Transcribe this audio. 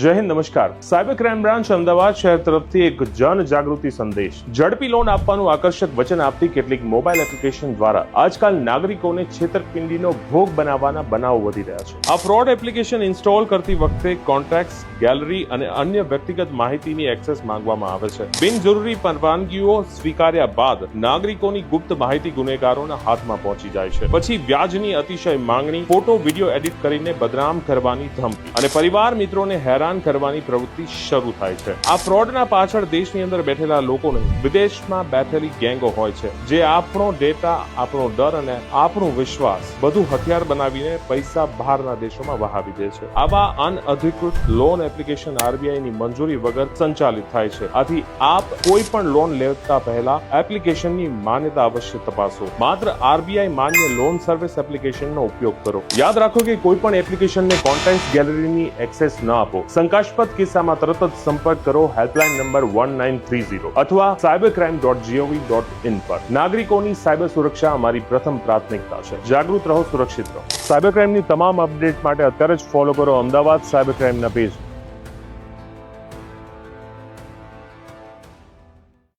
જય હિન્દ, નમસ્કાર. Cyber crime branch Ahmedabad શહેર તરફથી એક જન જાગૃતિ સંદેશ. ઝડપી લોન આપવાનું આકર્ષક વચન આપતી કેટલીક મોબાઈલ એપ્લિકેશન દ્વારા આજકાલ નાગરિકોને છેતરપિંડીનો ભોગ બનાવવાના બનાવો વધી રહ્યા છે. આ ફ્રોડ એપ્લિકેશન ઇન્સ્ટોલ કરતી વખતે કોન્ટેક્ટ્સ, ગેલેરી અને અન્ય વ્યક્તિગત માહિતીની એક્સેસ માંગવામાં આવે છે. બિનજરૂરી પરવાનગીઓ સ્વીકાર્યા બાદ નાગરિકોની ગુપ્ત માહિતી ગુનેગારોના હાથમાં પહોંચી જાય છે. પછી વ્યાજની અતિશય માંગણી, ફોટો, વિડીયો એડિટ કરીને બદનામ કરવાની ધમકી અને પરિવાર મિત્રોને હેરાન કરવાની પ્રવૃત્તિ શરૂ થાય છે. આ ફ્રોડના પાછળ દેશની અંદર બેઠેલા લોકો નહીં, વિદેશમાં બેઠેલી ગેંગો હોય છે, જે આપણો ડેટા, આપણો ડર અને આપણો વિશ્વાસ બધું હથિયાર બનાવીને પૈસા બહારના દેશોમાં વહાવી દે છે. આવા અનઅધિકૃત લોન એપ્લિકેશન આરબીઆઈની મંજૂરી વગર સંચાલિત થાય છે. આથી આપ કોઈ પણ લોન લેતા પહેલા એપ્લિકેશનની માન્યતા અવશ્ય તપાસો. માત્ર આરબીઆઈ માન્ય લોન સર્વિસ એપ્લિકેશનનો ઉપયોગ કરો. યાદ રાખો કે કોઈ પણ એપ્લિકેશનને કોન્ટેક્ટ ગેલેરીની એક્સેસ ન આપો. શંકાસ્પદ કિસ્સામાં તરત જ સંપર્ક કરો હેલ્પલાઇન નંબર 1930 અથવા cybercrime.gov.in પર. નાગરિકોની સાયબર સુરક્ષા અમારી પ્રથમ પ્રાથમિકતા છે. જાગૃત રહો, સુરક્ષિત રહો. સાયબર ક્રાઇમની તમામ અપડેટ માટે અત્યારે જ ફોલો કરો અમદાવાદ સાયબર ક્રાઇમના પેજ.